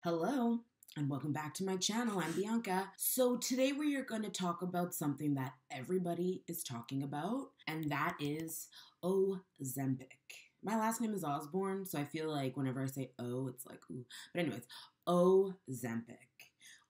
Hello, and welcome back to my channel. I'm Bianca. So today we are going to talk about something that everybody is talking about, and that is Ozempic. My last name is Osborne, so I feel like whenever I say O, it's like ooh. But anyways, Ozempic,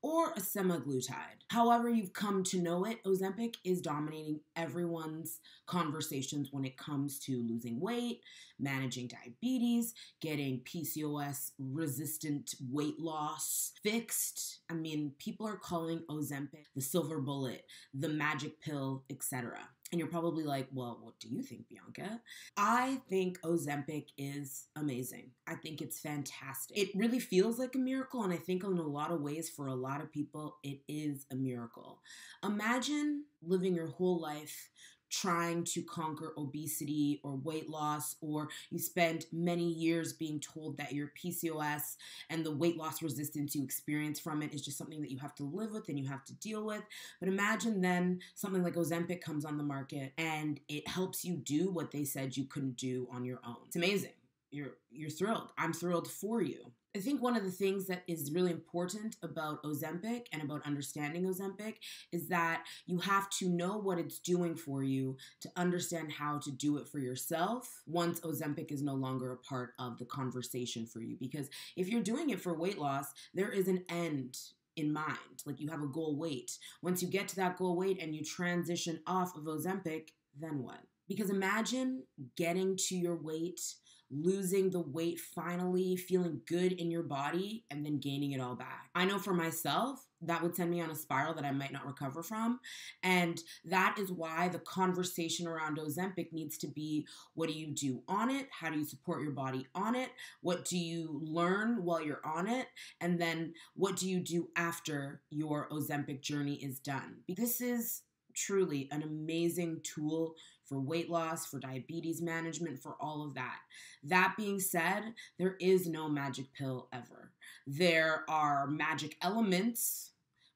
or a semaglutide. However you've come to know it, Ozempic is dominating everyone's conversations when it comes to losing weight, managing diabetes, getting PCOS resistant weight loss fixed. I mean, people are calling Ozempic the silver bullet, the magic pill, etc. And you're probably like, well, what do you think, Bianca? I think Ozempic is amazing. I think it's fantastic. It really feels like a miracle, and I think in a lot of ways, for a lot of people, it is a miracle. Imagine living your whole life trying to conquer obesity or weight loss, or you spend many years being told that your PCOS and the weight loss resistance you experience from it is just something that you have to live with and you have to deal with. But imagine then something like Ozempic comes on the market and it helps you do what they said you couldn't do on your own. It's amazing. You're thrilled. I'm thrilled for you. I think one of the things that is really important about Ozempic and about understanding Ozempic is that you have to know what it's doing for you to understand how to do it for yourself once Ozempic is no longer a part of the conversation for you. Because if you're doing it for weight loss, there is an end in mind. Like, you have a goal weight. Once you get to that goal weight and you transition off of Ozempic, then what? Because imagine getting to your weight, losing the weight finally, feeling good in your body, and then gaining it all back. I know for myself, that would send me on a spiral that I might not recover from. And that is why the conversation around Ozempic needs to be, what do you do on it? How do you support your body on it? What do you learn while you're on it? And then what do you do after your Ozempic journey is done? This is truly an amazing tool for weight loss, for diabetes management, for all of that. That being said, there is no magic pill ever. There are magic elements,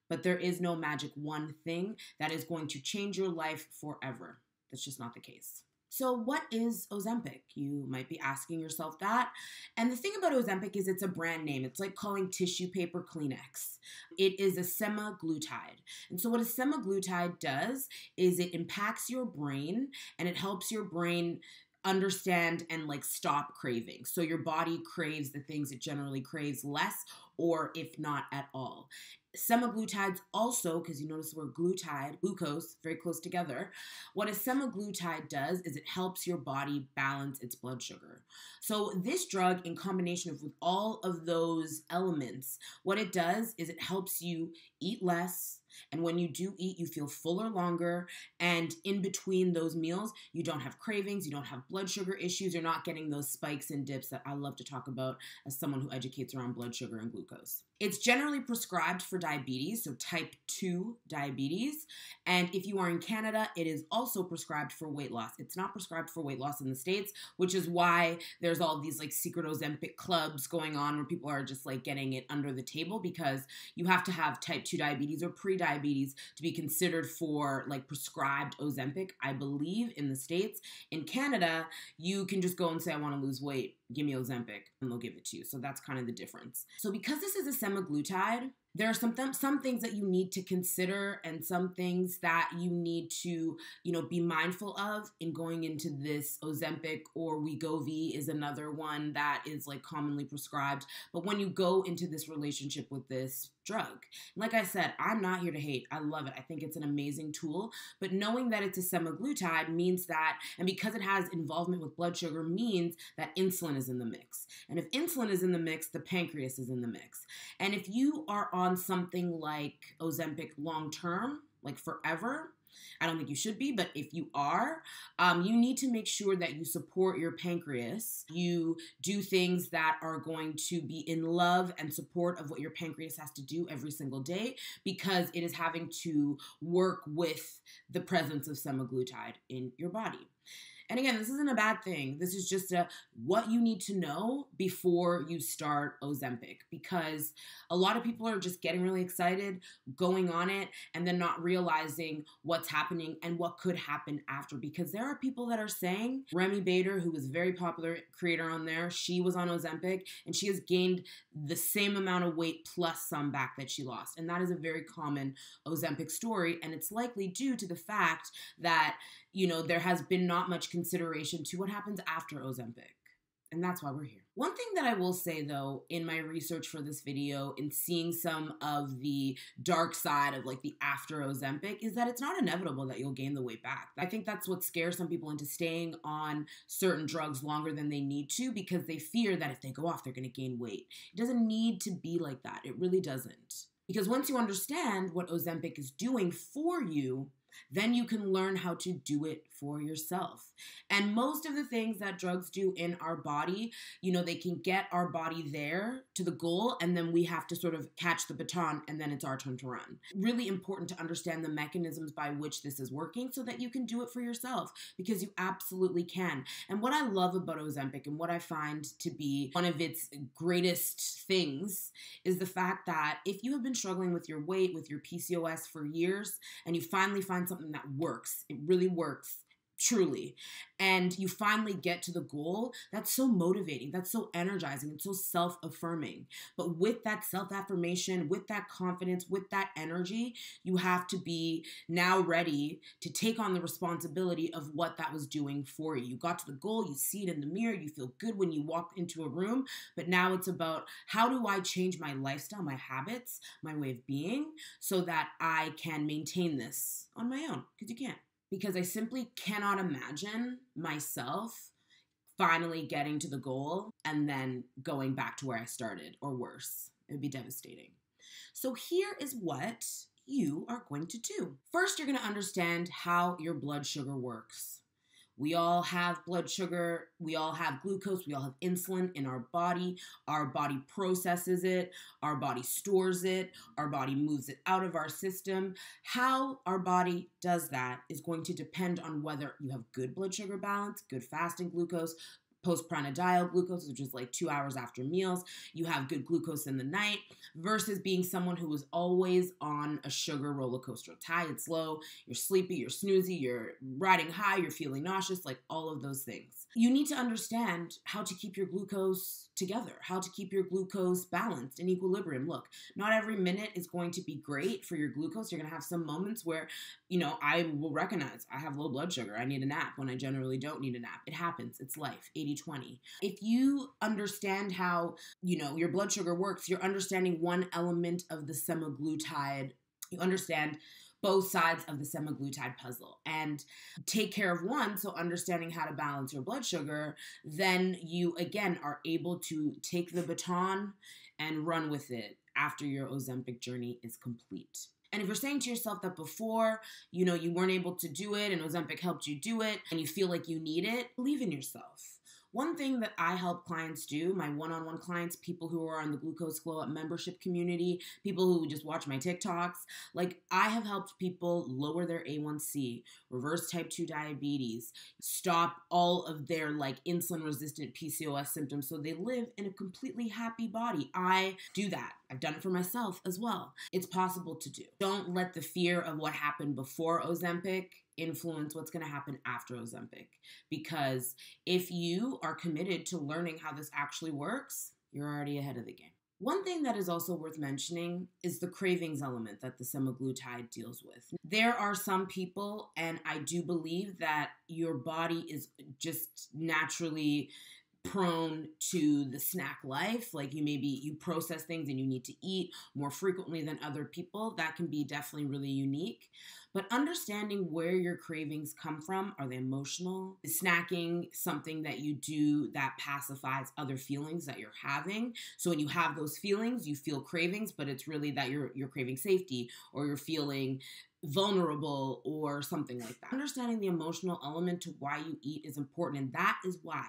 but there is no magic one thing that is going to change your life forever. That's just not the case. So what is Ozempic? You might be asking yourself that. And the thing about Ozempic is it's a brand name. It's like calling tissue paper Kleenex. It is a semaglutide. And so what a semaglutide does is it impacts your brain and it helps your brain understand and stop craving. So your body craves the things it generally craves less, or if not at all. Semaglutides also, because you notice the word glutide, glucose, very close together. What a semaglutide does is it helps your body balance its blood sugar. So this drug, in combination with all of those elements, what it does is it helps you eat less. And when you do eat, you feel fuller longer. And in between those meals, you don't have cravings, you don't have blood sugar issues, you're not getting those spikes and dips that I love to talk about as someone who educates around blood sugar and glucose. It's generally prescribed for diabetes, so type 2 diabetes. And if you are in Canada, it is also prescribed for weight loss. It's not prescribed for weight loss in the States, which is why there's all these secret Ozempic clubs going on where people are just getting it under the table, because you have to have type 2 diabetes or pre-diabetes to be considered for prescribed Ozempic, I believe, in the States. In Canada, you can just go and say, I want to lose weight, give me Ozempic, and they'll give it to you. So that's kind of the difference. So because this is a semaglutide, there are some things that you need to consider and some things that you need to, be mindful of in going into this. Ozempic or Wegovy is another one that is commonly prescribed. But when you go into this relationship with this drug, like I said, I'm not here to hate. I love it. I think it's an amazing tool. But knowing that it's a semaglutide means that, and because it has involvement with blood sugar, means that insulin is in the mix. And if insulin is in the mix, the pancreas is in the mix. And if you are on something like Ozempic long-term, forever, I don't think you should be, but if you are, you need to make sure that you support your pancreas. You do things that are going to be in love and support of what your pancreas has to do every single day, because it is having to work with the presence of semaglutide in your body. And again, this isn't a bad thing. This is just what you need to know before you start Ozempic, because a lot of people are just getting really excited, going on it, and then not realizing what's happening and what could happen after. Because there are people that are saying, Remy Bader, who was a very popular creator on there, she was on Ozempic and she has gained the same amount of weight plus some back that she lost. And that is a very common Ozempic story. And it's likely due to the fact that, you know, there has been not much consideration to what happens after Ozempic. And that's why we're here. One thing that I will say, though, in my research for this video, in seeing some of the dark side of like the after Ozempic, is that it's not inevitable that you'll gain the weight back. I think that's what scares some people into staying on certain drugs longer than they need to, because they fear that if they go off, they're going to gain weight. It doesn't need to be like that. It really doesn't. Because once you understand what Ozempic is doing for you, then you can learn how to do it for yourself. And most of the things that drugs do in our body, you know, they can get our body there to the goal, and then we have to sort of catch the baton, and then it's our turn to run. Really important to understand the mechanisms by which this is working so that you can do it for yourself, because you absolutely can. And what I love about Ozempic, and what I find to be one of its greatest things, is the fact that if you have been struggling with your weight, with your PCOS for years, and you finally find something that works, it really works, truly, and you finally get to the goal, that's so motivating, that's so energizing, and so self-affirming. But with that self-affirmation, with that confidence, with that energy, you have to be now ready to take on the responsibility of what that was doing for you. You got to the goal, you see it in the mirror, you feel good when you walk into a room, but now it's about, how do I change my lifestyle, my habits, my way of being, so that I can maintain this on my own? Because you can't. Because I simply cannot imagine myself finally getting to the goal and then going back to where I started, or worse. It would be devastating. So here is what you are going to do. First, you're going to understand how your blood sugar works. We all have blood sugar, we all have glucose, we all have insulin in our body processes it, our body stores it, our body moves it out of our system. How our body does that is going to depend on whether you have good blood sugar balance, good fasting glucose, postprandial glucose, which is like 2 hours after meals, you have good glucose in the night, versus being someone who is always on a sugar roller coaster. It's high, it's low, you're sleepy, you're snoozy, you're riding high, you're feeling nauseous, like all of those things. You need to understand how to keep your glucose together, how to keep your glucose balanced in equilibrium. Look, not every minute is going to be great for your glucose. You're going to have some moments where, you know, I will recognize I have low blood sugar. I need a nap when I generally don't need a nap. It happens. It's life. 80-20. If you understand how, you know, your blood sugar works, you're understanding one element of the semaglutide. You understand both sides of the semaglutide puzzle and take care of one, so understanding how to balance your blood sugar, then you, again, are able to take the baton and run with it after your Ozempic journey is complete. And if you're saying to yourself that before, you know, you weren't able to do it and Ozempic helped you do it and you feel like you need it, believe in yourself. One thing that I help clients do, my one-on-one clients, people who are on the Glucose Glow Up membership community, people who just watch my TikToks, like I have helped people lower their A1C, reverse type 2 diabetes, stop all of their like insulin-resistant PCOS symptoms so they live in a completely happy body. I do that. I've done it for myself as well. It's possible to do. Don't let the fear of what happened before Ozempic influence what's going to happen after Ozempic. Because if you are committed to learning how this actually works, you're already ahead of the game. One thing that is also worth mentioning is the cravings element that the semaglutide deals with. There are some people, and I do believe that your body is just naturally prone to the snack life. Like you process things and you need to eat more frequently than other people. That can be definitely really unique. But understanding where your cravings come from, are they emotional? Is snacking something that you do that pacifies other feelings that you're having? So when you have those feelings, you feel cravings, but it's really that you're craving safety, or you're feeling vulnerable or something like that. Understanding the emotional element to why you eat is important, and that is why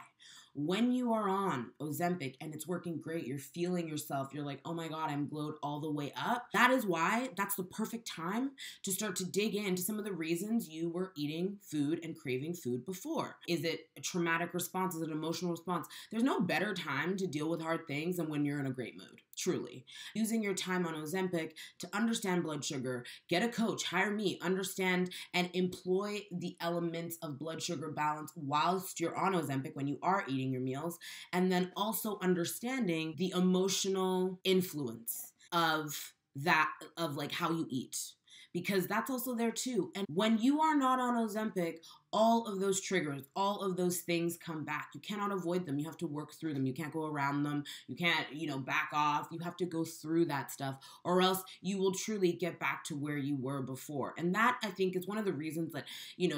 when you are on Ozempic and it's working great, you're feeling yourself, you're like, oh my God, I'm glowed all the way up. That is why that's the perfect time to start to dig into some of the reasons you were eating food and craving food before. Is it a traumatic response? Is it an emotional response? There's no better time to deal with hard things than when you're in a great mood, truly. Using your time on Ozempic to understand blood sugar, get a coach, hire me, understand and employ the elements of blood sugar balance whilst you're on Ozempic when you are eating your meals, and then also understanding the emotional influence of that, of like how you eat, because that's also there too. And when you are not on Ozempic, all of those triggers, all of those things come back. You cannot avoid them. You have to work through them. You can't go around them. You can't, back off. You have to go through that stuff, or else you will truly get back to where you were before. And that, I think, is one of the reasons that,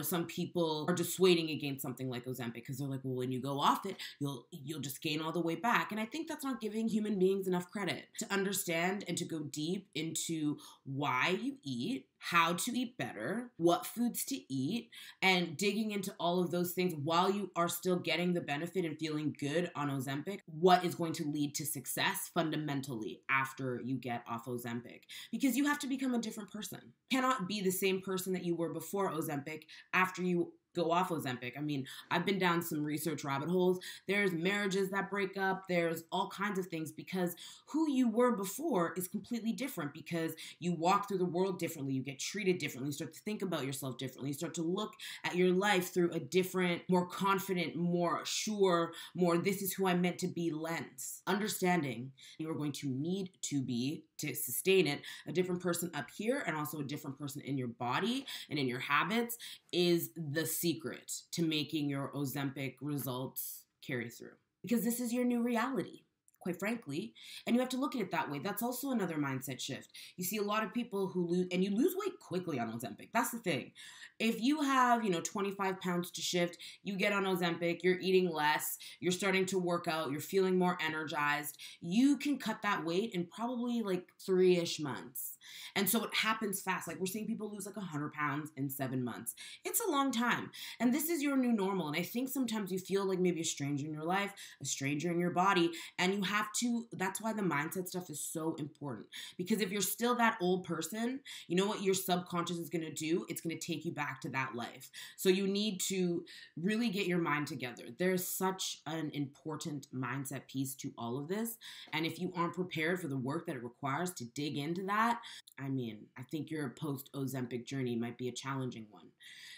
some people are dissuading against something like Ozempic, because they're like, well, when you go off it, you'll just gain all the way back. And I think that's not giving human beings enough credit to understand and to go deep into why you eat, how to eat better, what foods to eat, and digging into all of those things while you are still getting the benefit and feeling good on Ozempic, what is going to lead to success fundamentally after you get off Ozempic. Because you have to become a different person. You cannot be the same person that you were before Ozempic after you go off Ozempic. I mean, I've been down some research rabbit holes. There's marriages that break up. There's all kinds of things, because who you were before is completely different, because you walk through the world differently. You get treated differently. You start to think about yourself differently. You start to look at your life through a different, more confident, more sure, more this is who I'm meant to be lens. Understanding you are going to need to be, to sustain it, a different person up here and also a different person in your body and in your habits is the secret to making your Ozempic results carry through. Because this is your new reality, quite frankly, and you have to look at it that way. That's also another mindset shift. You see a lot of people who lose, and you lose weight quickly on Ozempic. That's the thing. If you have, 25 pounds to shift, you get on Ozempic, you're eating less, you're starting to work out, you're feeling more energized, you can cut that weight in probably like 3-ish months. And so it happens fast. Like, we're seeing people lose like 100 pounds in 7 months. It's a long time. And this is your new normal. And I think sometimes you feel like maybe a stranger in your life, a stranger in your body, and you have to, that's why the mindset stuff is so important. Because if you're still that old person, you know what your subconscious is going to do? It's going to take you back to that life. So you need to really get your mind together. There's such an important mindset piece to all of this. And if you aren't prepared for the work that it requires to dig into that, I think your post-Ozempic journey might be a challenging one.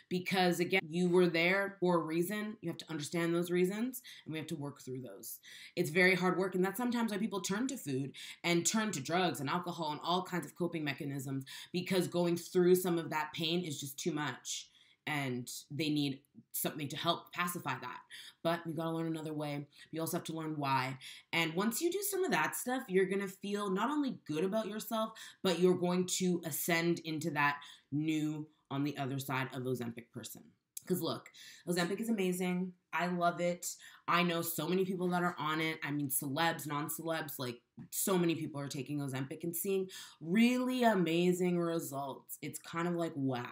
Because again, you were there for a reason. You have to understand those reasons, and we have to work through those. It's very hard work, and that's sometimes why people turn to food and turn to drugs and alcohol and all kinds of coping mechanisms, because going through some of that pain is just too much, and they need something to help pacify that. But you gotta learn another way. You also have to learn why. And once you do some of that stuff, you're gonna feel not only good about yourself, but you're going to ascend into that new, on the other side of Ozempic person. Because look, Ozempic is amazing. I love it. I know so many people that are on it. I mean, celebs, non-celebs, like so many people are taking Ozempic and seeing really amazing results. It's kind of like, wow.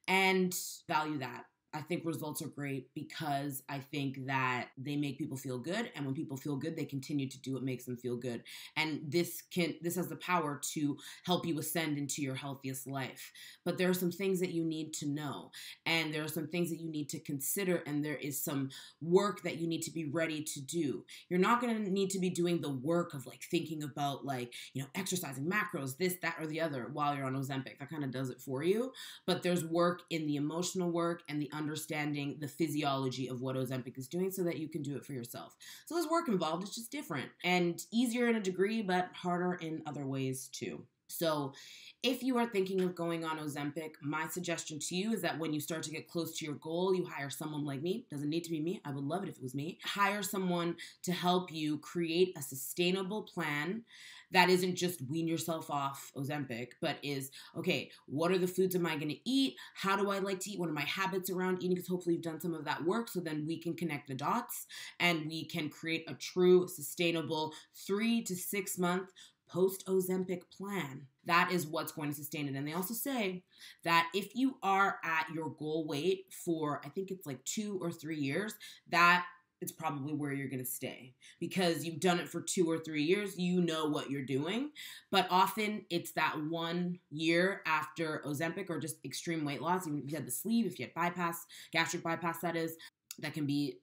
And value that. I think results are great because I think that they make people feel good, and when people feel good, they continue to do what makes them feel good. And this has the power to help you ascend into your healthiest life. But there are some things that you need to know, and there are some things that you need to consider, and there is some work that you need to be ready to do. You're not going to need to be doing the work of like thinking about like, exercising macros, this, that, or the other while you're on Ozempic. That kind of does it for you. But there's work in the emotional work and the understanding the physiology of what Ozempic is doing so that you can do it for yourself. So there's work involved. It's just different and easier in a degree, but harder in other ways too. So if you are thinking of going on Ozempic, my suggestion to you is that when you start to get close to your goal, you hire someone like me. Doesn't need to be me. I would love it if it was me. Hire someone to help you create a sustainable plan that isn't just wean yourself off Ozempic, but is, okay, what are the foods am I going to eat? How do I like to eat? What are my habits around eating? Because hopefully you've done some of that work, so then we can connect the dots and we can create a true, sustainable 3 to 6 month post-Ozempic plan. That is what's going to sustain it. And they also say that if you are at your goal weight for, I think it's like 2 or 3 years, that it's probably where you're going to stay because you've done it for 2 or 3 years. You know what you're doing. But often it's that 1 year after Ozempic or just extreme weight loss, even if you had the sleeve, if you had bypass, gastric bypass, that is, that can be,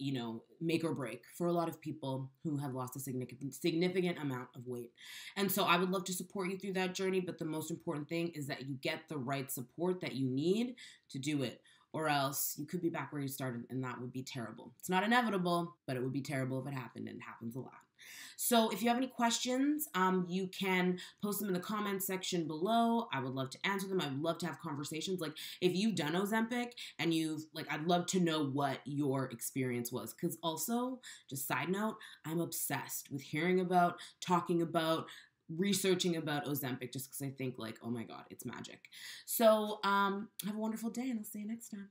make or break for a lot of people who have lost a significant amount of weight. And so I would love to support you through that journey. But the most important thing is that you get the right support that you need to do it. Or else you could be back where you started, and that would be terrible. It's not inevitable, but it would be terrible if it happened, and it happens a lot. So if you have any questions, you can post them in the comments section below. I would love to answer them. I would love to have conversations. Like, if you've done Ozempic and I'd love to know what your experience was. Because also, just side note, I'm obsessed with hearing about, talking about, researching about Ozempic just because I think, like, oh my God, it's magic. So have a wonderful day, and I'll see you next time.